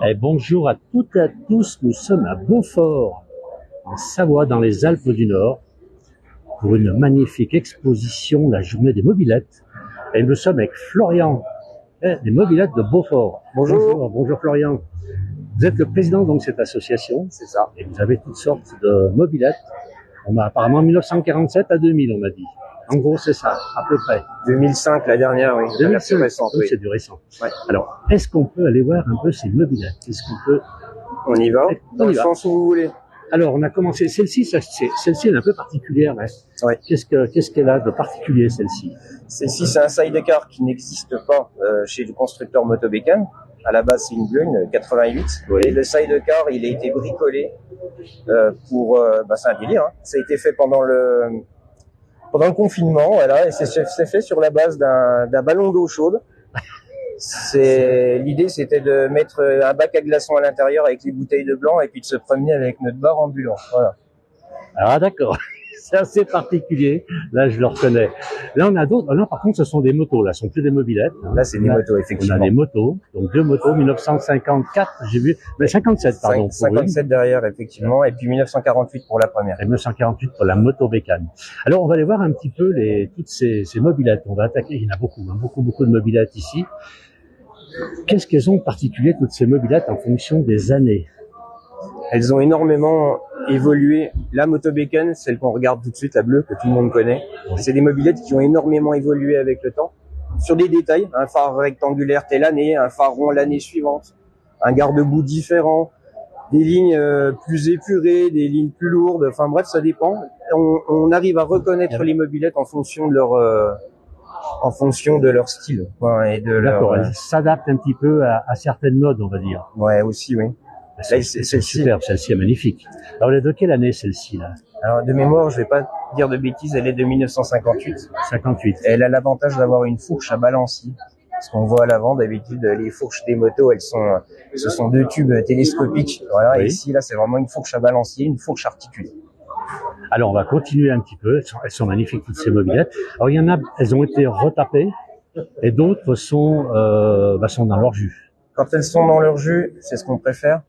Et bonjour à toutes et à tous, nous sommes à Beaufort, en Savoie, dans les Alpes du Nord, pour une magnifique exposition, la journée des mobylettes. Et nous sommes avec Florian, des mobylettes de Beaufort. Bonjour. Bonjour Florian. Vous êtes le président donc de cette association. C'est ça. Et vous avez toutes sortes de mobylettes. On a apparemment 1947 à 2000, on a dit. En gros, c'est ça, à peu près. 2005, la dernière, oui. 2005, la plus récente, oui. C'est du récent. Ouais. Alors, est-ce qu'on peut aller voir un peu ces mobylettes? Est-ce qu'on peut... On y va, dans le sens où vous voulez. Alors, on a commencé. Celle-ci, celle-ci elle est un peu particulière. Hein. Ouais. Qu'est-ce qu'elle a de particulier, celle-ci? Celle-ci, c'est un sidecar qui n'existe pas chez le constructeur Motobécane. À la base, c'est une bleue, une 88. Oui. Et le sidecar, il a été bricolé pour... c'est un délire. Hein. Ça a été fait pendant le confinement, voilà, et c'est fait sur la base d'un ballon d'eau chaude. L'idée, c'était de mettre un bac à glaçons à l'intérieur avec les bouteilles de blanc et puis de se promener avec notre bar ambulant. Voilà. Ah, d'accord. C'est assez particulier. Là, je le reconnais. Là, on a d'autres. Là, par contre, ce sont des motos. Là, ce sont plus des mobylettes. Hein. Là, c'est des motos, effectivement. On a des motos. Donc, deux motos, 1954, j'ai vu. Mais 57, pardon. 57 derrière, effectivement. Et puis 1948 pour la première. Et 1948 pour la Motobécane. Alors, on va aller voir un petit peu toutes ces mobylettes. On va attaquer. Il y en a beaucoup, hein, beaucoup de mobylettes ici. Qu'est-ce qu'elles ont de particulier, toutes ces mobylettes, en fonction des années? Elles ont énormément évolué. La Motobécane, celle qu'on regarde tout de suite, la bleue, que tout le monde connaît, c'est des mobylettes qui ont énormément évolué avec le temps. Sur des détails, un phare rectangulaire telle année, un phare rond l'année suivante, un garde-boue différent, des lignes plus épurées, des lignes plus lourdes, enfin bref, ça dépend. On arrive à reconnaître les mobylettes en fonction de leur style, quoi, et de D'accord, elles s'adaptent un petit peu à certaines modes, on va dire. Ouais, aussi, oui. C'est superbe, celle-ci est magnifique. Alors, elle est de quelle année, celle-ci, là? Alors, de mémoire, je vais pas dire de bêtises, elle est de 1958. 58. Elle a l'avantage d'avoir une fourche à balancier. Parce qu'on voit à l'avant, d'habitude, les fourches des motos, ce sont deux tubes télescopiques. Voilà, oui. Et ici, là, c'est vraiment une fourche à balancier, une fourche articulée. Alors, on va continuer un petit peu. Elles sont magnifiques, toutes ces mobylettes. Alors, il y en a, elles ont été retapées, et d'autres sont dans leur jus. Quand elles sont dans leur jus, c'est ce qu'on préfère.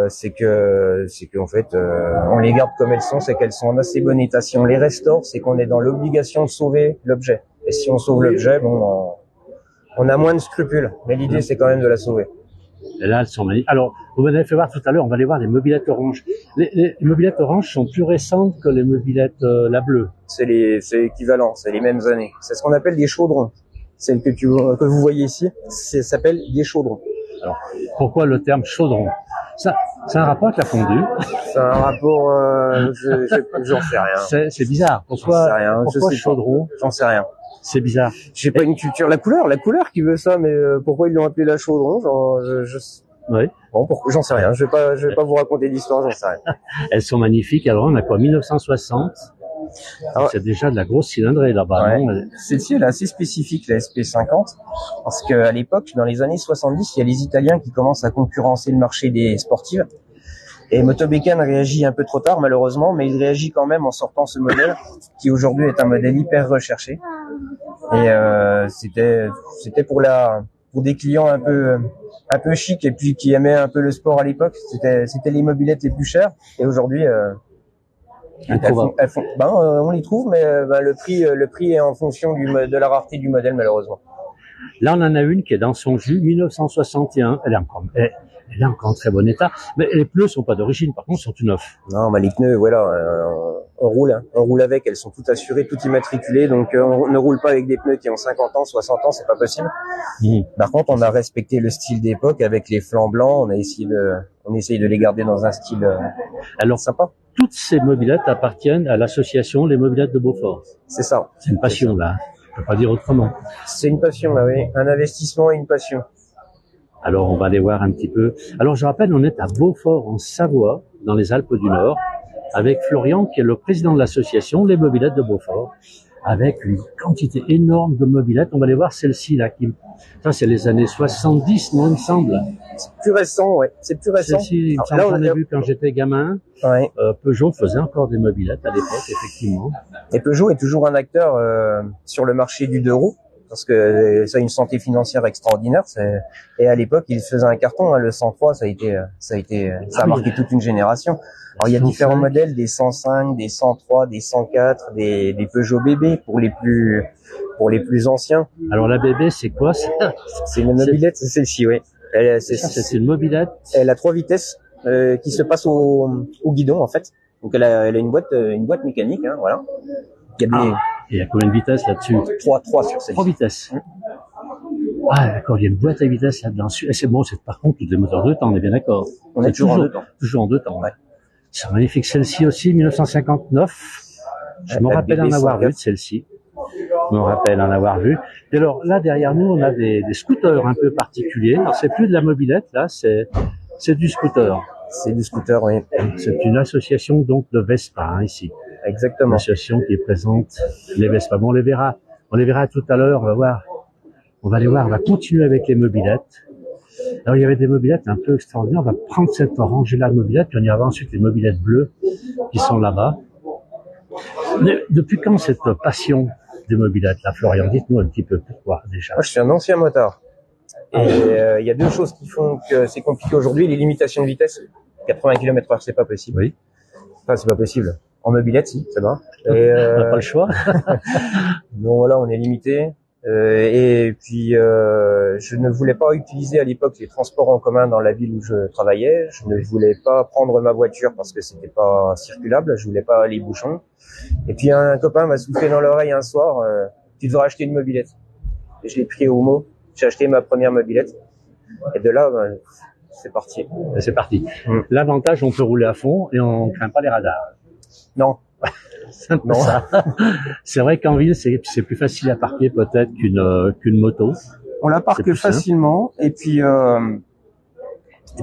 C'est qu'en fait, on les garde comme elles sont, c'est qu'elles sont en assez bon état. Si on les restaure, c'est qu'on est dans l'obligation de sauver l'objet. Et si on sauve l'objet, bon, on a moins de scrupules. Mais l'idée, c'est quand même de la sauver. Et là, elles sont magnifiques. Alors, vous m'avez fait voir tout à l'heure, on va aller voir les mobylettes oranges. Les mobylettes oranges sont plus récentes que les mobylettes la bleue. C'est équivalent, c'est les mêmes années. C'est ce qu'on appelle des chaudrons. Celle que vous voyez ici, ça s'appelle des chaudrons. Alors, pourquoi le terme chaudron? Ça, c'est un rapport avec la fondue. C'est un rapport, j'en sais rien. C'est bizarre. Pourquoi chaudron? J'en sais rien. C'est bizarre. J'ai pas une culture. La couleur qui veut ça, mais pourquoi ils l'ont appelé la chaudron? Oui. Bon, j'en sais rien. Je vais pas vous raconter l'histoire, j'en sais rien. Elles sont magnifiques. Alors, on a quoi? 1960. Alors, c'est déjà de la grosse cylindrée là-bas. Ouais. Celle-ci, elle est assez spécifique, la SP50, parce qu'à l'époque, dans les années 70, il y a les Italiens qui commencent à concurrencer le marché des sportives. Et Motobécane réagit un peu trop tard, malheureusement, mais il réagit quand même en sortant ce modèle, qui aujourd'hui est un modèle hyper recherché. Et c'était pour des clients un peu chics et puis qui aimaient un peu le sport à l'époque. C'était les mobylettes les plus chères. Et aujourd'hui, on les trouve, mais le prix est en fonction de la rareté du modèle, malheureusement. Là, on en a une qui est dans son jus, 1961. Elle est encore en très bon état. Mais les pneus sont pas d'origine, par contre, sont tout neufs. Non, les pneus, voilà, on roule avec, elles sont toutes assurées, toutes immatriculées, donc on ne roule pas avec des pneus qui ont 50 ans, 60 ans, c'est pas possible. Par contre, on a respecté le style d'époque avec les flancs blancs, on essaye de les garder dans un style alors sympa. Toutes ces mobylettes appartiennent à l'association Les Mobylettes de Beaufort. C'est ça. C'est une passion, là. Je peux pas dire autrement. C'est une passion, là, oui. Un investissement et une passion. Alors, on va aller voir un petit peu. Alors, je rappelle, on est à Beaufort, en Savoie, dans les Alpes du Nord, avec Florian, qui est le président de l'association Les Mobylettes de Beaufort. avec une quantité énorme de mobylettes. On va aller voir celle-ci là. Ça, c'est les années 70, non, il me semble. C'est plus récent, ouais. C'est plus récent. Celle-ci, il me semble, j'en ai vu quand j'étais gamin. Ouais. Peugeot faisait encore des mobylettes à l'époque, effectivement. Et Peugeot est toujours un acteur sur le marché du 2 roues, parce que ça a une santé financière extraordinaire. Et à l'époque, il faisait un carton. Hein, le 103, ça a marqué toute une génération. Alors il y a différents modèles, des 105, des 103, des 104, des Peugeot bébé pour les plus anciens. Alors la bébé, c'est quoi? C'est une mobilette, c'est celle-ci, oui. C'est une mobilette. Elle a 3 vitesses qui se passent au guidon en fait. Donc elle a une boîte mécanique, hein, voilà. Il y a il y a combien de vitesses là-dessus? 3 sur celle-ci. 3 vitesses. Ah, d'accord, il y a une boîte à vitesse là-dedans. C'est bon, c'est par contre tous les moteurs 2 temps, on est bien d'accord. On est toujours en 2 temps. Toujours en 2 temps. Ouais. C'est magnifique. Celle-ci aussi, 1959. Je me rappelle en avoir vu de celle-ci. Je me rappelle en avoir vu. Et alors, là, derrière nous, on a des scooters un peu particuliers. Alors, c'est plus de la mobilette, là, c'est du scooter. C'est du scooter, oui. C'est une association, donc, de Vespa, hein, ici. Exactement. Une association qui présente les Vespa. Bon, on les verra tout à l'heure, on va voir. On va aller voir, on va continuer avec les mobilettes. Alors, il y avait des mobilettes un peu extraordinaires. On va prendre cette rangée-là de mobilettes, puis on y va ensuite les mobilettes bleues qui sont là-bas. Mais depuis quand cette passion des mobilettes, là, Florian? Dites-nous un petit peu pourquoi, déjà. Moi, je suis un ancien motard. Et il y a deux choses qui font que c'est compliqué aujourd'hui. Les limitations de vitesse. 80 km/h, c'est pas possible. Oui. Enfin, c'est pas possible. En mobilette, si, ça va. Et on n'a pas le choix. Donc voilà, on est limité. Et puis, je ne voulais pas utiliser à l'époque les transports en commun dans la ville où je travaillais. Je ne voulais pas prendre ma voiture parce que c'était pas circulable. Je voulais pas les bouchons. Et puis un copain m'a soufflé dans l'oreille un soir, tu devrais acheter une mobilette. Et je l'ai pris au mot. J'ai acheté ma première mobilette. Et de là, c'est parti. Et c'est parti. L'avantage, on peut rouler à fond et on craint pas les radars. Non. C'est un peu ça. C'est vrai qu'en ville, c'est plus facile à parquer peut-être qu'une moto. On la parque facilement. Et puis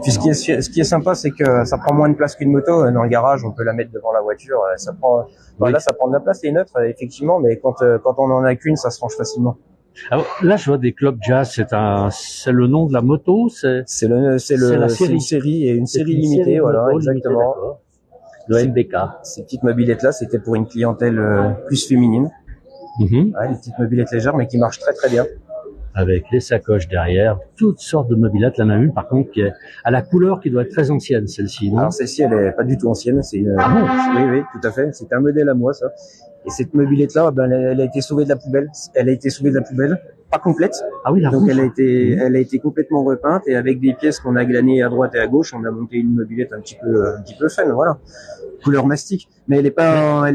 ce qui est sympa, c'est que ça prend moins de place qu'une moto. Dans le garage, on peut la mettre devant la voiture. Ça prend, là, ça prend de la place. Les neutres, effectivement, mais quand on en a qu'une, ça se range facilement. Alors, là, je vois des Club Jazz. C'est le nom de la moto. C'est une série limitée, voilà, exactement. Le MBK. Ces petites mobilettes-là, c'était pour une clientèle plus féminine. Ouais, des petites mobilettes légères, mais qui marchent très très bien. Avec les sacoches derrière, toutes sortes de mobilettes. Là, il y en a une, par contre, qui est à la couleur qui doit être très ancienne, celle-ci, non? Alors, celle-ci, elle est pas du tout ancienne. Oui, tout à fait. C'est un modèle à moi, ça. Et cette mobilette-là, elle a été sauvée de la poubelle. Pas complète. Ah oui, la Donc, rouge. elle a été complètement repeinte et avec des pièces qu'on a glanées à droite et à gauche, on a monté une mobilette un petit peu fun, voilà. Couleur mastic. Mais elle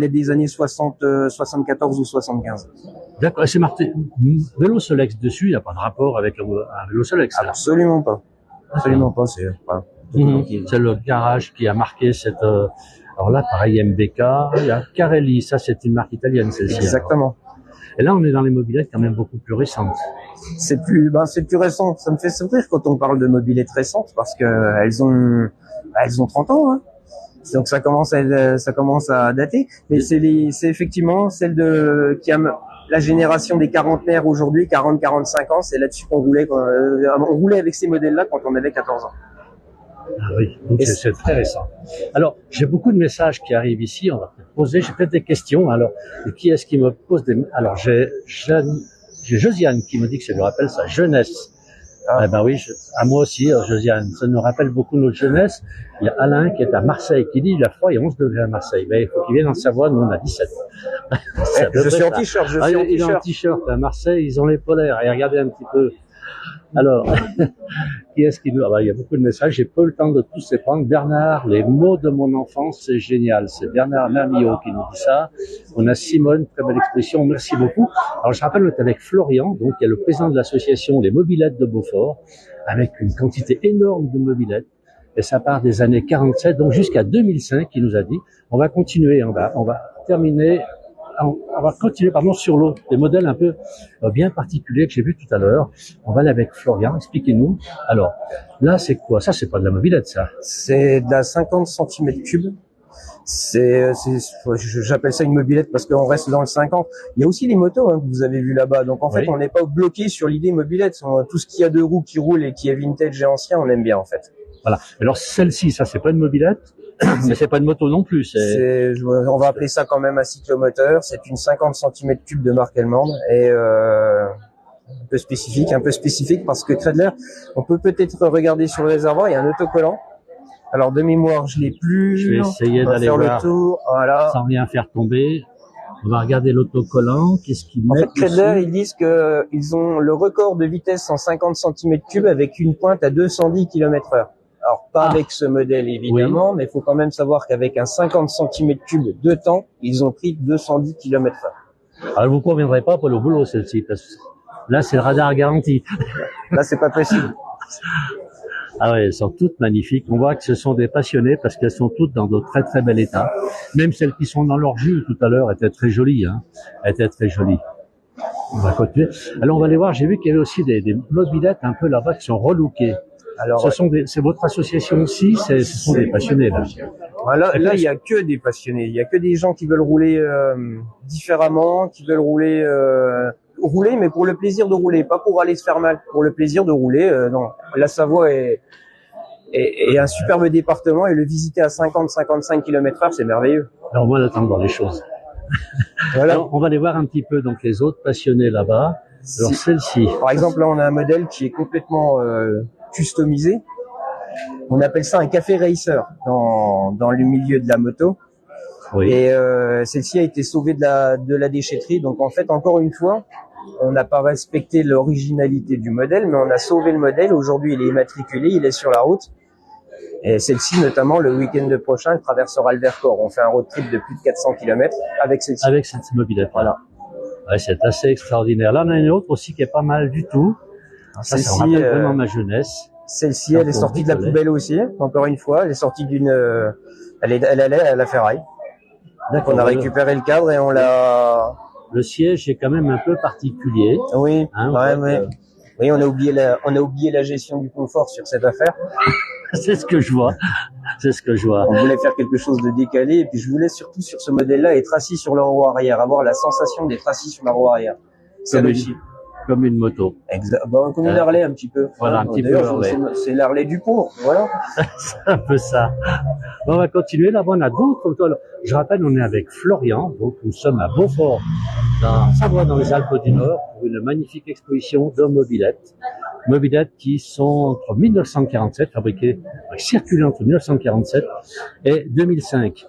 est des années 74 ou 75. D'accord. Et c'est marqué vélo Solex dessus. Il n'y a pas de rapport avec un vélo Solex, là. Absolument pas. Absolument pas. C'est le garage qui a marqué cette, alors là, pareil, MBK. Il y a Carelli. Ça, c'est une marque italienne, celle-ci. Exactement. Alors. Et là, on est dans les mobilettes quand même beaucoup plus récentes. C'est plus récent. Ça me fait sourire quand on parle de mobilettes récentes parce que elles ont 30 ans, hein. Donc ça commence à dater. Mais c'est effectivement celle qui a la génération des quarantenaires aujourd'hui, 40-45 ans. C'est là-dessus qu'on roulait. On roulait avec ces modèles-là quand on avait 14 ans. Ah oui, donc c'est très récent. Alors, j'ai beaucoup de messages qui arrivent ici, on va peut-être poser, j'ai peut-être des questions. Alors, qui est-ce qui me pose des... Alors, j'ai Josiane qui me dit que ça lui rappelle sa jeunesse. Ah ben oui, à moi aussi, Josiane, ça nous rappelle beaucoup notre jeunesse. Il y a Alain qui est à Marseille, qui dit il a froid, il y a 11 degrés à Marseille. Ben, il faut qu'il vienne en Savoie, nous on a 17. Je suis en t-shirt, Il est en t-shirt à Marseille, ils ont les polaires. Et regardez un petit peu. Alors, qui est-ce qui nous... Ah bah, il y a beaucoup de messages, j'ai pas eu le temps de tous les prendre. Bernard, les mots de mon enfance, c'est génial. C'est Bernard Mermillot qui nous dit ça. On a Simone, très belle expression, merci beaucoup. Alors, je rappelle, on est avec Florian, donc il y a le président de l'association Les Mobilettes de Beaufort, avec une quantité énorme de mobilettes. Et ça part des années 47, donc jusqu'à 2005, il nous a dit. On va continuer, on va terminer... On va continuer, sur l'autre, des modèles un peu bien particuliers que j'ai vus tout à l'heure. On va aller avec Florian, expliquez-nous. Alors, là, c'est quoi? Ça, c'est pas de la mobilette, ça. C'est de la 50 cm3. J'appelle ça une mobilette parce qu'on reste dans le 50. Il y a aussi les motos hein, que vous avez vu là-bas. Donc en fait, on n'est pas bloqué sur l'idée mobilette. Tout ce qui a deux roues qui roule et qui est vintage et ancien, on aime bien en fait. Voilà. Alors celle-ci, ça c'est pas une mobilette, mais c'est pas une moto non plus. On va appeler ça quand même un cyclomoteur. C'est une 50 cm3 de marque allemande et un peu spécifique parce que Kreidler, on peut peut-être regarder sur le réservoir, il y a un autocollant. Alors de mémoire, je l'ai plus. Je vais essayer d'aller faire voir le tour. Voilà. Sans rien faire tomber. On va regarder l'autocollant. Qu'est-ce qu'ils mettent? En fait, Kreidler, ils disent que ils ont le record de vitesse en 50 cm3 avec une pointe à 210 km/h. Alors pas avec ce modèle évidemment, mais il faut quand même savoir qu'avec un 50 cm3 de temps, ils ont pris 210 km/h. Alors vous conviendrez pas pour le boulot celle-ci, parce que là c'est le radar garanti. Là c'est pas possible. Ah ouais, elles sont toutes magnifiques. On voit que ce sont des passionnés parce qu'elles sont toutes dans de très très bel état. Même celles qui sont dans leur jus tout à l'heure étaient très jolies, hein. Étaient très jolies. On va continuer. Alors on va aller voir, j'ai vu qu'il y avait aussi des mobilettes un peu là-bas qui sont relookées. Alors, c'est votre association aussi, ce sont des passionnés là. Là, il y a que des passionnés. Il y a que des gens qui veulent rouler différemment, qui veulent rouler, mais pour le plaisir de rouler, pas pour aller se faire mal, pour le plaisir de rouler. Non, la Savoie est un superbe département et le visiter à 50-55 km/h, c'est merveilleux. Alors moi, on attend de voir les choses. Voilà. Alors, on va aller voir un petit peu donc les autres passionnés là-bas. Alors celle-ci. Par exemple, là, on a un modèle qui est complètement customisé. On appelle ça un café racer dans le milieu de la moto. Oui. Et celle-ci a été sauvée de la déchetterie. Donc en fait, encore une fois, on n'a pas respecté l'originalité du modèle, mais on a sauvé le modèle. Aujourd'hui, il est immatriculé, il est sur la route. Et celle-ci, notamment, le week-end prochain, elle traversera le Vercors. On fait un road trip de plus de 400 km avec celle-ci. Avec cette mobilette. Voilà. Ouais, c'est assez extraordinaire. Là, on a une autre aussi qui est pas mal du tout. Ça me rappelle vraiment ma jeunesse. Celle-ci, elle est sortie de la poubelle aussi. Encore une fois, elle est sortie elle allait à la ferraille. Donc on a récupéré le cadre et on l'a. Le siège est quand même un peu particulier. Oui. Hein, oui, on a oublié la gestion du confort sur cette affaire. C'est ce que je vois. On voulait faire quelque chose de décalé et puis je voulais surtout sur ce modèle-là être assis sur la roue arrière, avoir la sensation d'être assis sur la roue arrière. C'est réussi. Comme une moto. Comme une Harley un petit peu. Voilà, un petit peu Harley. C'est l'Harley du pont, voilà. C'est un peu ça. On va continuer. Là-bas, on a d'autres motos. Je rappelle, on est avec Florian. Donc, nous sommes à Beaufort, dans Savoie, dans les Alpes du Nord, pour une magnifique exposition de mobilettes. Mobilettes qui sont entre 1947, fabriquées, circulées entre 1947 et 2005.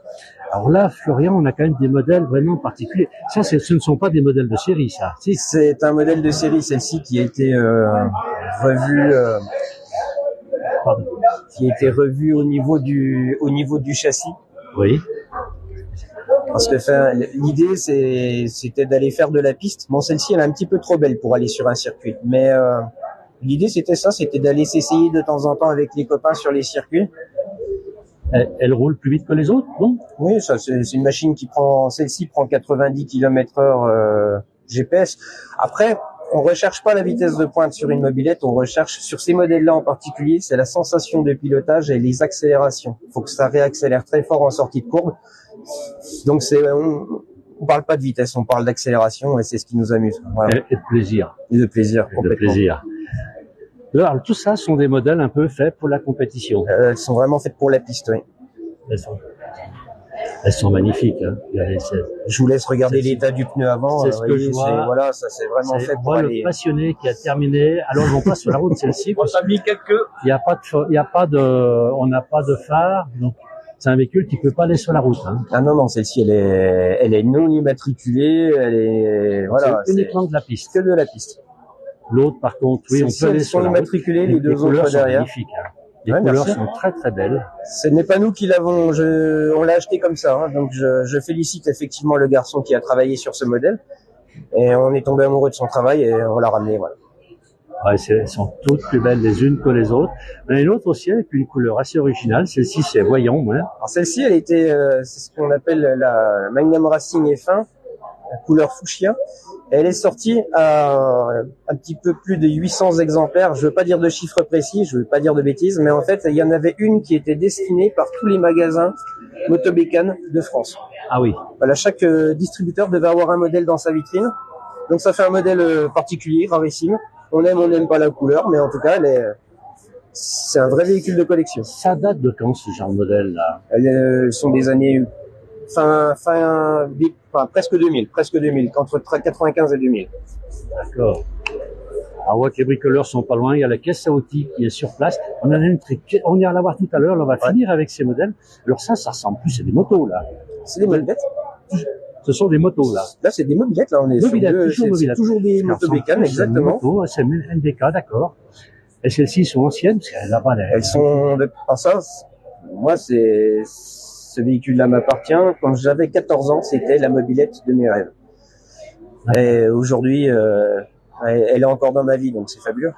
Alors là, Florian, on a quand même des modèles vraiment particuliers. Ça, ce ne sont pas des modèles de série, ça. Si. C'est un modèle de série, celle-ci, qui a été revue au niveau du châssis. Oui. Parce que l'idée, c'était d'aller faire de la piste. Bon, celle-ci, elle est un petit peu trop belle pour aller sur un circuit. Mais l'idée, c'était d'aller s'essayer de temps en temps avec les copains sur les circuits. Elle roule plus vite que les autres, non? Oui, ça c'est une machine celle-ci prend 90 km/h GPS. Après, on recherche pas la vitesse de pointe sur une mobilette, on recherche sur ces modèles-là en particulier, c'est la sensation de pilotage et les accélérations. Il faut que ça réaccélère très fort en sortie de courbe. Donc on parle pas de vitesse, on parle d'accélération et c'est ce qui nous amuse. Voilà. Et de plaisir. Et de plaisir, complètement. De plaisir. Alors, tout ça sont des modèles un peu faits pour la compétition. Elles sont vraiment faites pour la piste, oui. Elles sont magnifiques. Hein. Je vous laisse regarder l'état du pneu avant. C'est ce que je vois. Voilà, ça c'est vraiment fait pour aller. Le passionné qui a terminé. Alors, on passe sur la route celle-ci. On s'est mis quelques. On n'a pas de phare, donc c'est un véhicule qui peut pas aller sur la route. Hein. Ah non, celle-ci, elle est non immatriculée. Voilà. C'est uniquement de la piste. Que de la piste. L'autre, par contre, oui, on peut aller sur la route. Immatriculés, les deux autres derrière. Magnifiques. Hein. Les couleurs sont très très belles. Ce n'est pas nous qui l'avons, on l'a acheté comme ça. Hein, donc je félicite effectivement le garçon qui a travaillé sur ce modèle. Et on est tombé amoureux de son travail et on l'a ramené. Voilà. Ouais, elles sont toutes plus belles les unes que les autres. Il y en a une autre aussi avec une couleur assez originale. Celle-ci, c'est voyant. Ouais. Alors celle-ci, elle était, c'est ce qu'on appelle la Magnum Racing F1. la couleur fuchsia. Elle est sortie à un petit peu plus de 800 exemplaires. Je veux pas dire de chiffres précis, je veux pas dire de bêtises, mais en fait, il y en avait une qui était destinée par tous les magasins Motobécane de France. Ah oui. Voilà, chaque distributeur devait avoir un modèle dans sa vitrine. Donc ça fait un modèle particulier, rarissime. On n'aime pas la couleur, mais en tout cas, c'est un vrai véhicule de collection. Ça date de quand ce genre de modèle-là? Elles sont des années presque 2000, entre 95 et 2000. D'accord. On voit que les bricoleurs sont pas loin. Il y a la caisse à outils qui est sur place. On en a une on ira la voir tout à l'heure. On va finir avec ces modèles. Alors ça ressemble plus, c'est des motos là. C'est des mobilettes. Ce sont des motos là. Là, c'est des mobilettes. Là, on est c'est toujours des motobécanes, exactement. C'est NDK, d'accord. Et celles-ci sont anciennes parce qu'elles là-bas. Elles sont moi, ce véhicule-là m'appartient. Quand j'avais 14 ans, c'était la mobilette de mes rêves. Et aujourd'hui, elle est encore dans ma vie, donc c'est fabuleux.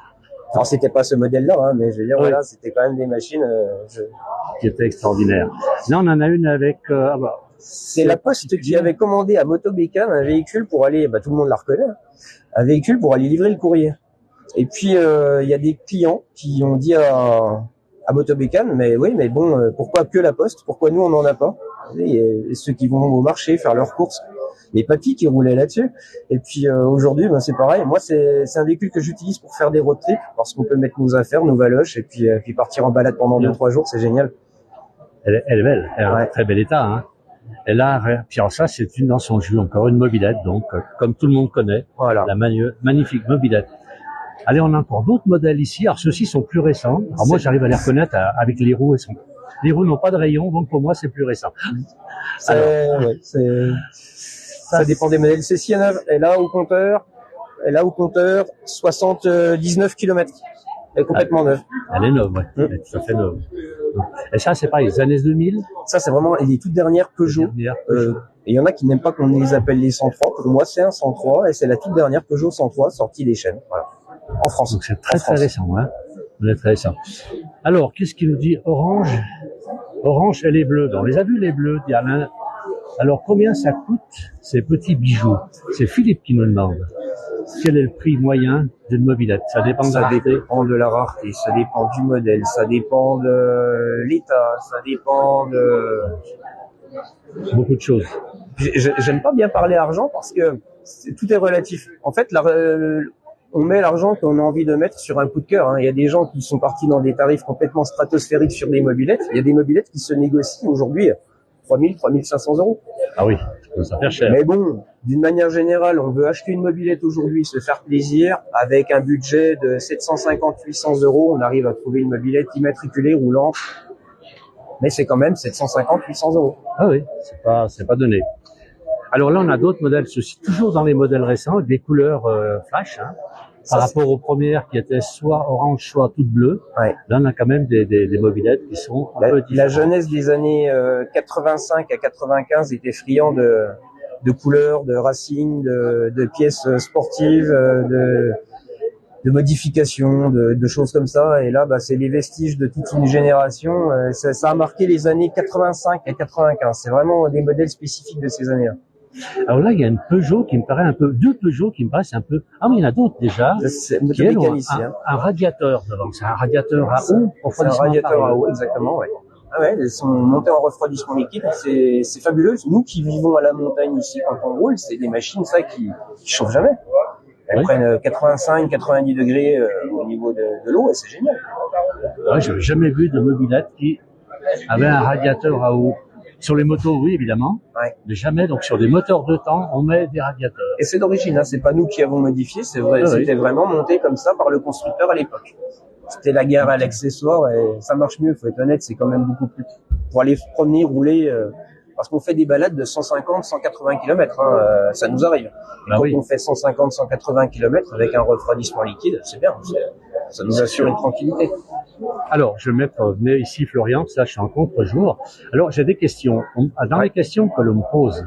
Alors, c'était pas ce modèle-là, hein, mais je veux dire, voilà, c'était quand même des machines qui étaient extraordinaires. Là, on en a une avec... c'est la Poste qui avait commandé à Motobécane un véhicule pour aller... tout le monde la reconnaît, hein, un véhicule pour aller livrer le courrier. Et puis, il y a des clients qui ont dit à Motobécane, mais oui, mais bon, pourquoi que la Poste? Pourquoi nous, on n'en a pas? Et ceux qui vont au marché faire leurs courses, les papis qui roulaient là-dessus. Et puis aujourd'hui, c'est pareil. Moi, c'est un véhicule que j'utilise pour faire des road trips, parce qu'on peut mettre nos affaires, nos valoches, et puis partir en balade pendant 2-3 jours, c'est génial. Elle est belle, elle a un très bel état. Hein. Elle a, puis alors ça, c'est une dans son jus, encore une mobilette, donc comme tout le monde connaît, voilà. La magnifique mobilette. Allez, on a encore d'autres modèles ici. Alors ceux-ci sont plus récents. Alors moi, j'arrive à les reconnaître avec les roues. Les roues n'ont pas de rayon, donc pour moi, c'est plus récent. Ça dépend des modèles. C'est si neuve. Elle a au compteur 79 km. Elle est complètement neuve. Elle est neuve, ouais. Elle est tout à fait neuve. Et ça, c'est pareil, les années 2000. Ça, c'est vraiment les toutes dernières Peugeot. Et il y en a qui n'aiment pas qu'on les appelle les 103. Pour moi, c'est un 103 et c'est la toute dernière Peugeot 103 sortie des chaînes. Voilà. En France. Donc c'est très récent, hein. Très récent. Alors, qu'est-ce qu'il nous dit? Orange. Orange, elle est bleue. On les a vus, les bleus, dit Alain. Alors, combien ça coûte, ces petits bijoux? C'est Philippe qui nous demande. Quel est le prix moyen d'une mobilette? Ça dépend de la rareté. Ça dépend de la rareté, ça dépend du modèle, ça dépend de l'état, ça dépend de... beaucoup de choses. J'aime pas bien parler argent parce que tout est relatif. En fait, on met l'argent qu'on a envie de mettre sur un coup de cœur. Hein. Il y a des gens qui sont partis dans des tarifs complètement stratosphériques sur des mobilettes. Il y a des mobilettes qui se négocient aujourd'hui 3 500 euros. Ah oui, ça fait cher. Mais bon, d'une manière générale, on veut acheter une mobilette aujourd'hui, se faire plaisir, avec un budget de 750-800 euros, on arrive à trouver une mobilette immatriculée, roulante. Mais c'est quand même 750-800 euros. Ah oui, c'est pas donné. Alors là, on a d'autres modèles, ceci toujours dans les modèles récents, avec des couleurs flash, hein, par rapport aux premières qui étaient soit orange, soit toutes bleues. Ouais. Là, on a quand même des mobilettes qui sont un peu différentes. La jeunesse des années 85 à 95 était friand de couleurs, de racines, de pièces sportives, de modifications, de choses comme ça. Et là, c'est les vestiges de toute une génération. Ça a marqué les années 85 à 95. C'est vraiment des modèles spécifiques de ces années-là. Alors là, il y a une Peugeot qui me paraît deux Peugeot qui me paraissent un peu... Ah, mais il y en a d'autres déjà. C'est un radiateur devant. C'est un radiateur à eau. C'est un radiateur à eau, exactement, ouais. Ah ouais, elles sont montées en refroidissement liquide. C'est fabuleux. Nous qui vivons à la montagne ici, quand on roule, c'est des machines, ça, qui chauffent jamais. Elles prennent 85-90 degrés au niveau de l'eau et c'est génial. Ouais, j'avais jamais vu de mobilette qui avait un radiateur à eau. Sur les motos, oui, évidemment. Ouais. Mais jamais, donc sur des moteurs de temps, on met des radiateurs. Et c'est d'origine, hein. C'est pas nous qui avons modifié, c'est vrai. C'était vraiment monté comme ça par le constructeur à l'époque. C'était la guerre à l'accessoire et ça marche mieux, faut être honnête, c'est quand même beaucoup plus... Pour aller promener, rouler, parce qu'on fait des balades de 150-180 km, hein, ça nous arrive. Et quand on fait 150-180 km avec un refroidissement liquide, c'est bien, ça nous assure une tranquillité. Alors, je vais venir ici, Florian, parce que là, je suis en contre-jour. Alors, j'ai des questions. Dans les questions que l'on me pose.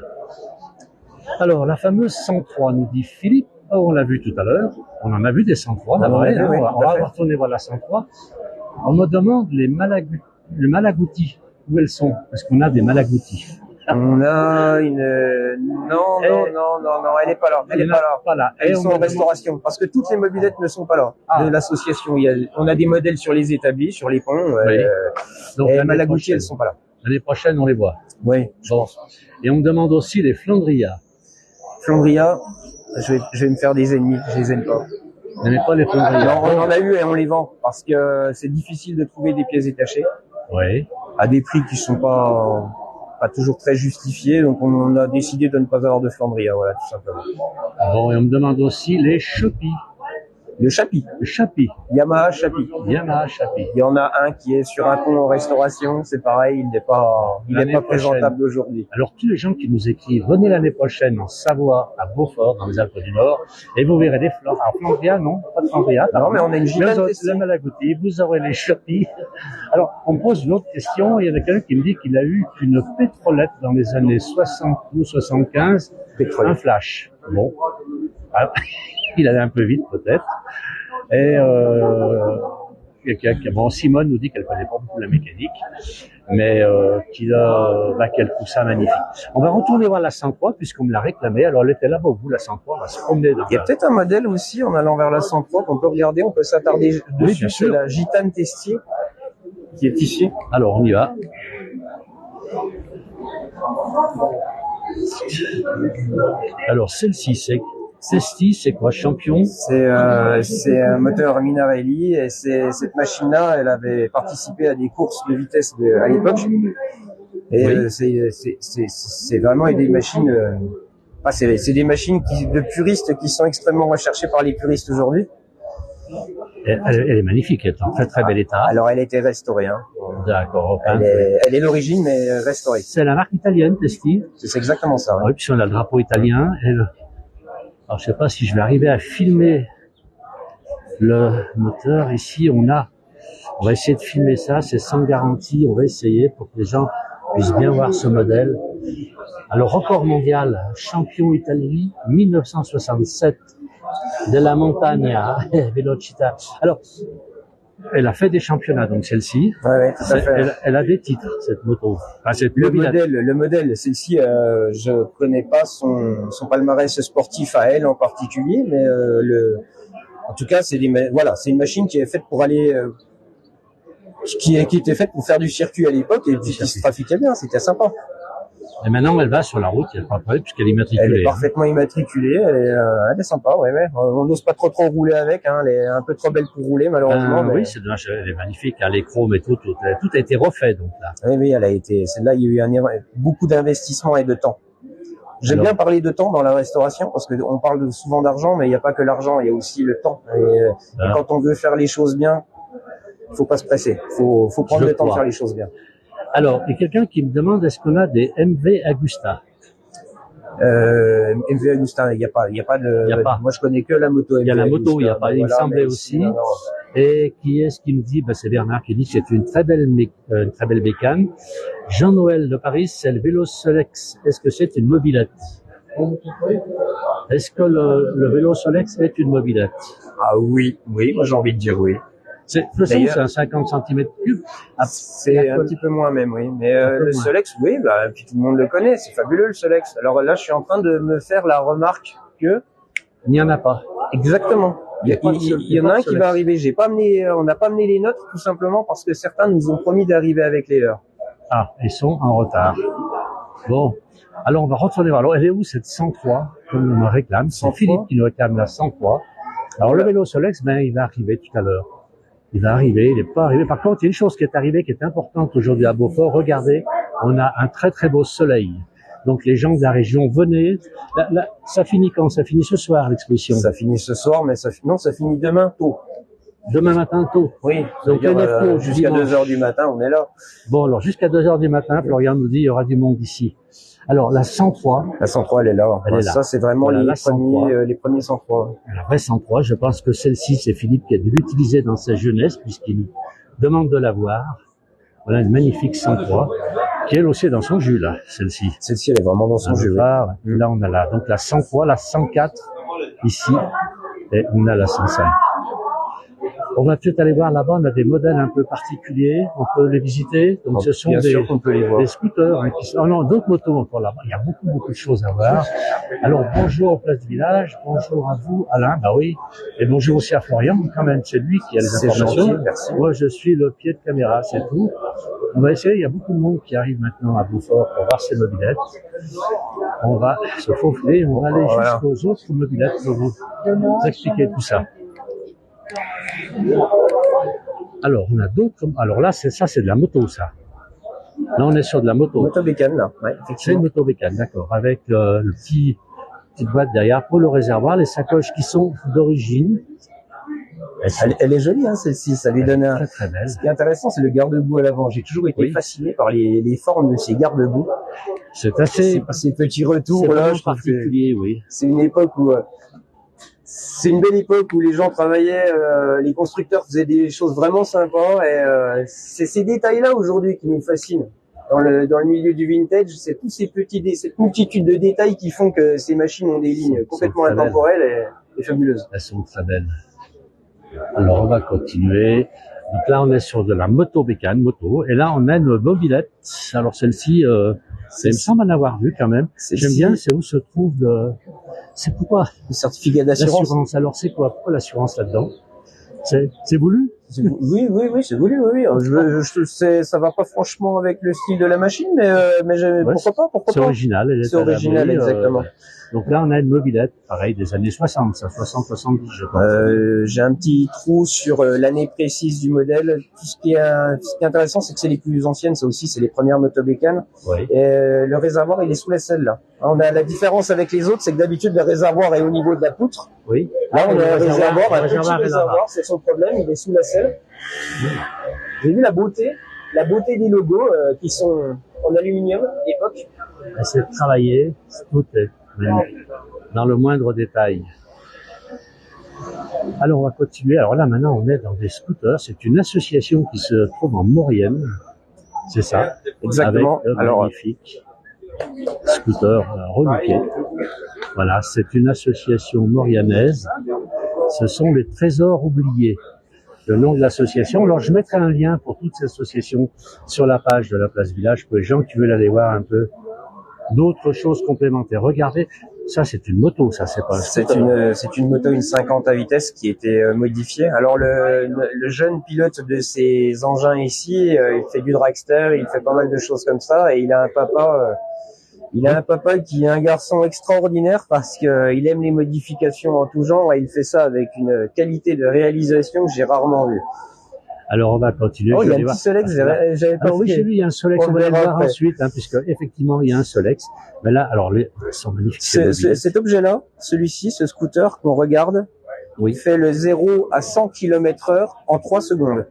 Alors, la fameuse 103, nous dit Philippe. Oh, on l'a vu tout à l'heure. On en a vu des 103, on va retourner voir la 103. On me demande les malagoutis. Où elles sont? Parce qu'on a des malagoutis. On a une... Non, elle est pas là. Elle est pas là. Elles sont en restauration, parce que toutes les mobylettes ne sont pas là. De l'association, on a des modèles sur les établis, sur les ponts, donc et Malaguti, elles sont pas là. L'année prochaine, on les voit. Oui. Bon. Et on me demande aussi les Flandria. Flandria, je vais me faire des ennemis, je les aime pas. Vous n'aimez pas les Flandria? Non, on en a eu et on les vend, parce que c'est difficile de trouver des pièces détachées. Oui. À des prix qui sont pas toujours très justifiés, donc on a décidé de ne pas avoir de Flandria, voilà, tout simplement. Bon, et on me demande aussi les Chopi. Le Chapi. Le Chapi. Yamaha Chapi. Yamaha Chapi. Il y en a un qui est sur un pont en restauration, c'est pareil, il n'est pas présentable aujourd'hui. Alors, tous les gens qui nous écrivent, venez l'année prochaine en Savoie, à Beaufort, dans les Alpes du Nord, et vous verrez des fleurs. Alors, Flandria, non, pas de Flandria. Non, mais on a une gitane la Malaguti, vous aurez les Chapi. Alors, on me pose une autre question. Il y en a quelqu'un qui me dit qu'il a eu une pétrolette dans les années 60 ou 75. Un flash. Bon. Il allait un peu vite, peut-être. Et bon, Simone nous dit qu'elle connaît pas beaucoup la mécanique, mais qu'elle trouve ça magnifique. On va retourner voir la 103 puisqu'on me l'a réclamé. Alors elle était là-bas au bout, la 103, on va se promener dans. Il y a peut-être un modèle aussi en allant vers la 103 qu'on peut regarder, on peut s'attarder dessus. Oui, bien sûr. C'est la Gitane Testier qui est ici. Alors on y va. Alors celle-ci, c'est quoi, champion? C'est un moteur Minarelli et cette machine-là, elle avait participé à des courses de vitesse à l'époque. Et oui. C'est vraiment des machines. C'est des machines de puristes qui sont extrêmement recherchées par les puristes aujourd'hui. Elle est magnifique, elle est en très très bel état. Alors elle a été restaurée. Hein. D'accord. Elle est l'origine, mais restaurée. C'est la marque italienne, Testi. C'est exactement ça. Oui, puis on a le drapeau italien. Alors je sais pas si je vais arriver à filmer le moteur. Ici, on va essayer de filmer ça. C'est sans garantie. On va essayer pour que les gens puissent bien voir ce modèle. Alors record mondial, champion Italie 1967 de la Montagna Velocità. Alors elle a fait des championnats, donc celle-ci. Ouais, tout à fait. Elle a des titres, cette moto. Enfin, le modèle, celle-ci, je connais pas son palmarès sportif à elle en particulier, mais en tout cas, c'est une machine qui est faite pour aller, qui était faite pour faire du circuit à l'époque et puis qui se trafiquait bien, c'était sympa. Et maintenant, elle va sur la route, il n'y a pas de problème, puisqu'elle est immatriculée. Elle est parfaitement immatriculée, elle est sympa, ouais. On n'ose pas trop rouler avec, hein, elle est un peu trop belle pour rouler, malheureusement. Oui, c'est dommage, elle est magnifique, hein, les chromes et tout a été refait, donc là. Oui, celle-là, il y a eu beaucoup d'investissement et de temps. J'aime bien parler de temps dans la restauration, parce que on parle souvent d'argent, mais il n'y a pas que l'argent, il y a aussi le temps. Et quand on veut faire les choses bien, faut pas se presser, faut prendre le temps de faire les choses bien. Alors, il y a quelqu'un qui me demande est-ce qu'on a des MV Agusta? MV Agusta, il y a pas de. Moi, je connais que la moto MV. Il y a la moto, Agusta, il y a pas. Il me semblait aussi. Non. Et qui est-ce qui me dit? C'est Bernard qui dit que c'est une très belle bécane. Jean-Noël de Paris, c'est le vélo Solex. Est-ce que c'est une mobilette? Est-ce que le vélo Solex est une mobilette? Ah oui, moi j'ai envie de dire oui. De toute façon, c'est un 50 cm3. C'est un petit peu moins même, oui. Mais le Solex, oui, puis tout le monde le connaît, c'est fabuleux le Solex. Alors là, je suis en train de me faire la remarque que il n'y en a pas. Exactement. Il y en a un qui va arriver. On n'a pas amené les nôtres tout simplement parce que certains nous ont promis d'arriver avec les leurs. Ah, ils sont en retard. Bon. Alors, on va retourner voir. Alors, elle est où cette 103 comme on me réclame? C'est Philippe qui nous réclame la 103. Alors, le vélo Solex, il va arriver tout à l'heure. Il va arriver, il n'est pas arrivé. Par contre, il y a une chose qui est arrivée, qui est importante aujourd'hui à Beaufort. Regardez, on a un très très beau soleil. Donc les gens de la région, venez. Là, ça finit quand? Ça finit ce soir, l'exposition? Ça finit ce soir, mais ça finit demain tôt. Demain matin tôt? Oui. Donc jusqu'à 2h du matin, on est là. Bon, alors jusqu'à 2h du matin, Florian nous dit, il y aura du monde ici. Alors, la 103. La 103, elle est là. Elle est là. Ça, c'est vraiment les premiers 103. La vraie 103, je pense que celle-ci, c'est Philippe qui a dû l'utiliser dans sa jeunesse, puisqu'il nous demande de la voir. Voilà une magnifique 103, qui elle aussi est dans son jus, là, celle-ci. Celle-ci, elle est vraiment dans son jus. Là, on a donc la 103, la 104, ici, et on a la 105. On va peut-être aller voir là-bas, on a des modèles un peu particuliers, on peut les visiter. Donc ce sont Bien sûr qu'on peut les voir. des scooters, hein, qui sont... Oh non, d'autres motos encore là-bas. Il y a beaucoup de choses à voir. Alors bonjour au Place du Village, bonjour à vous, Alain, bah oui, et bonjour aussi à Florian, quand même, c'est lui qui a les informations. Gentil, merci. Moi je suis le pied de caméra, c'est tout. On va essayer, il y a beaucoup de monde qui arrive maintenant à Beaufort pour voir ces mobilettes. On va se faufiler, on va aller jusqu'aux autres mobilettes pour vous expliquer tout ça. Alors, on a d'autres. Alors là, c'est de la moto, ça. Là, on est sur de la moto. Motobécane, là. Ouais, c'est une motobécane, d'accord. Avec le petite boîte derrière pour le réservoir, les sacoches qui sont d'origine. Elle est jolie, hein, celle-ci. Ça lui donne un. Très, très belle. Ce qui est intéressant, c'est le garde-boue à l'avant. J'ai toujours été fasciné par les formes de ces garde-boue. C'est assez. Ces petits retours là, je trouve particulier, oui. C'est une époque où. C'est une belle époque où les gens travaillaient, les constructeurs faisaient des choses vraiment sympas et c'est ces détails-là aujourd'hui qui nous fascinent. Dans le milieu du vintage, c'est tous cette multitude de détails qui font que ces machines ont des lignes complètement intemporelles et fabuleuses. Elles sont très belles. Alors on va continuer. Donc là on est sur de la motobécane, et là on a une mobilette. Alors celle-ci, il me semble en avoir vu quand même. J'aime bien, c'est où se trouve c'est pourquoi le certificat d'assurance. Alors c'est quoi? Pourquoi l'assurance là-dedans? C'est voulu? Oui, c'est voulu, oui. Ça va pas franchement avec le style de la machine, mais pourquoi pas? C'est original, c'est original, exactement. Donc là, on a une mobilette, pareil, des années 60, 70, je pense. J'ai un petit trou sur l'année précise du modèle. Ce qui est intéressant, c'est que c'est les plus anciennes, ça aussi, c'est les premières motobécanes. Oui. Et le réservoir, il est sous la selle, là. On a la différence avec les autres, c'est que d'habitude, le réservoir est au niveau de la poutre. Oui. Là, on a un réservoir, c'est son problème, il est sous la selle. J'ai vu la beauté des logos qui sont en aluminium d'époque. C'est travaillé, tout est dans le moindre détail. Alors on va continuer. Alors là maintenant on est dans des scooters. C'est une association qui se trouve en Maurienne. C'est ça. Exactement. Avec magnifique scooter relooké. Voilà, c'est une association maurianaise. Ce sont les trésors oubliés. Le nom de l'association. Alors je mettrai un lien pour toutes ces associations sur la page de la Place Village pour les gens qui veulent aller voir un peu d'autres choses complémentaires. Regardez, ça c'est une moto, ça c'est pas un scooter. C'est une moto, une 50 à vitesse qui a été modifiée. Alors le jeune pilote de ces engins ici, il fait du dragster, il fait pas mal de choses comme ça et il a un papa qui est un garçon extraordinaire parce qu'il aime les modifications en tout genre et il fait ça avec une qualité de réalisation que j'ai rarement vue. Alors on va continuer. Oh, il y a un petit Solex, j'avais pas oui, chez lui il y a un Solex, on va le voir ensuite, hein, puisque effectivement il y a un Solex. Mais là, alors les sont magnifiques. Cet objet-là, celui-ci, ce scooter qu'on regarde, il fait le 0 à 100 km/h en 3 secondes.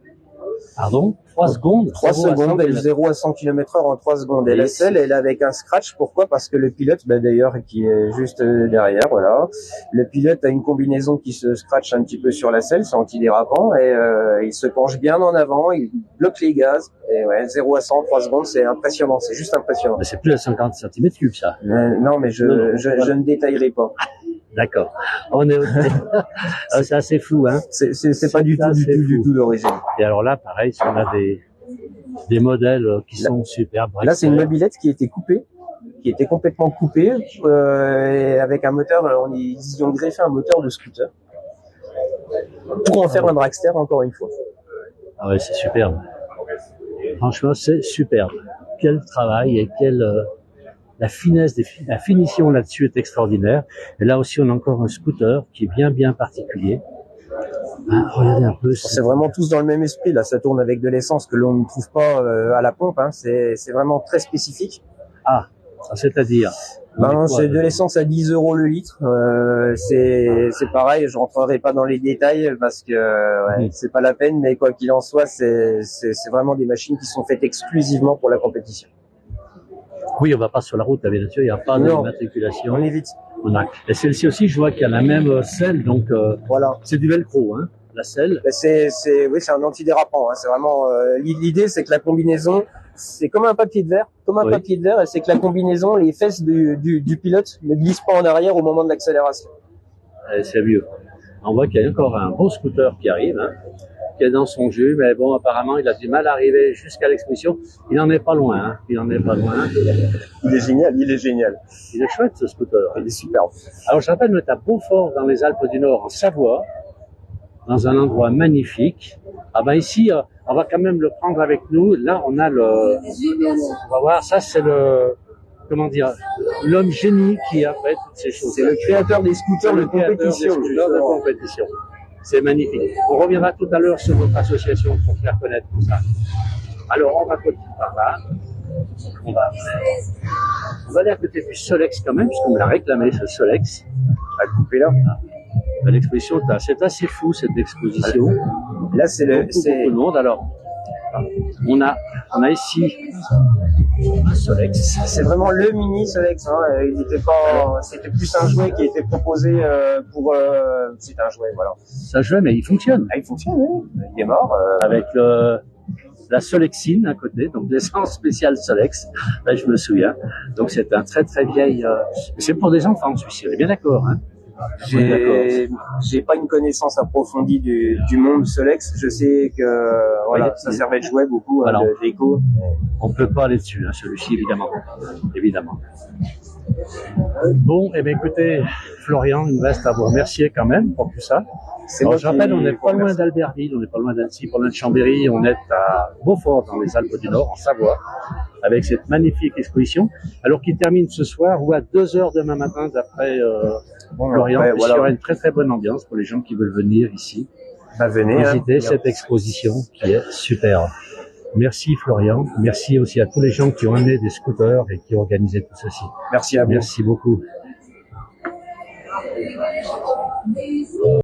Pardon? 3 secondes? 3 secondes, et le 0 à 100 km/h en 3 secondes. Et la selle, elle est avec un scratch. Pourquoi? Parce que le pilote, d'ailleurs, qui est juste derrière, voilà. Le pilote a une combinaison qui se scratch un petit peu sur la selle, c'est antidérapant, et il se penche bien en avant, il bloque les gaz. Et ouais, 0 à 100 en 3 secondes, c'est impressionnant, c'est juste impressionnant. Mais c'est plus à 50 cm3, ça. Non, mais je ne détaillerai pas. D'accord. On est c'est assez fou, hein. C'est pas du tout d'origine. Et alors là, pareil, on a des modèles qui sont superbes. Là, c'est une mobilette qui a été coupée, qui était complètement coupée, et avec un moteur, ils y ont greffé un moteur de scooter pour en faire un dragster encore une fois. Ah ouais, c'est superbe. Franchement, c'est superbe. Quel travail et la finesse, la finition là-dessus est extraordinaire. Et là aussi, on a encore un scooter qui est bien particulier. Ah, regardez un peu. C'est vraiment tous dans le même esprit. Là, ça tourne avec de l'essence que l'on ne trouve pas à la pompe. Hein. C'est vraiment très spécifique. Ah, c'est-à-dire c'est de l'essence à 10 € le litre. C'est pareil. Je rentrerai pas dans les détails parce que c'est pas la peine. Mais quoi qu'il en soit, c'est vraiment des machines qui sont faites exclusivement pour la compétition. Oui, on va pas sur la route, bien sûr, il n'y a pas d'immatriculation. On évite. Et celle-ci aussi, je vois qu'il y a la même selle, donc voilà. C'est du velcro, hein, la selle. C'est un antidérapant. Hein, c'est vraiment l'idée, c'est que la combinaison, c'est comme un papier de verre, et c'est que la combinaison, les fesses du pilote ne glissent pas en arrière au moment de l'accélération. C'est mieux. On voit qu'il y a encore un beau scooter qui arrive. Hein. qui est dans son jus, mais bon, apparemment, il a du mal à arriver jusqu'à l'exposition. Il en est pas loin, hein. Il en est pas loin. Il est génial, il est génial. Il est chouette, ce scooter. Il est superbe. Alors, je rappelle, on est à Beaufort, dans les Alpes du Nord, en Savoie, dans un endroit magnifique. Ah ben ici, on va quand même le prendre avec nous. Là, on a on va voir, ça c'est comment dire, l'homme génie qui a fait toutes ces choses. C'est le créateur des scooters de compétition. C'est magnifique. On reviendra tout à l'heure sur votre association pour faire connaître tout ça. Alors, on va continuer par là. On va aller à côté du Solex quand même, puisqu'on me l'a réclamé, ce Solex. À couper là. L'exposition, c'est assez fou, cette exposition. Là, c'est beaucoup de monde. Alors, on a ici un Solex. C'est vraiment le mini Solex. Hein. Il était pas, c'était plus un jouet qui était proposé pour. C'est un jouet, voilà. C'est un jouet, mais il fonctionne. Ah, il fonctionne, oui. Il est mort. Avec la Solexine à côté, donc l'essence spéciale Solex. Là, je me souviens. Donc, c'est un très très vieil. C'est pour des enfants, celui-ci. On est bien d'accord, hein. J'ai pas une connaissance approfondie du monde Solex. Je sais que voilà, ça servait de jouet beaucoup, voilà, de déco. On peut pas aller dessus, hein, celui-ci évidemment. Bon, eh bien écoutez, Florian, il me reste à vous remercier quand même pour tout ça. Alors, je rappelle, on n'est pas loin d'Albertville, on n'est pas loin d'Annecy, pas loin de Chambéry, on est à Beaufort dans les Alpes du Nord, en Savoie, avec cette magnifique exposition. Alors qu'il termine ce soir ou à 2h demain matin d'après Florian. Ouais, Il y aura une très très bonne ambiance pour les gens qui veulent venir ici. Venez visiter cette exposition qui est superbe. Merci Florian, merci aussi à tous les gens qui ont amené des scooters et qui ont organisé tout ceci. Merci à vous. Merci beaucoup.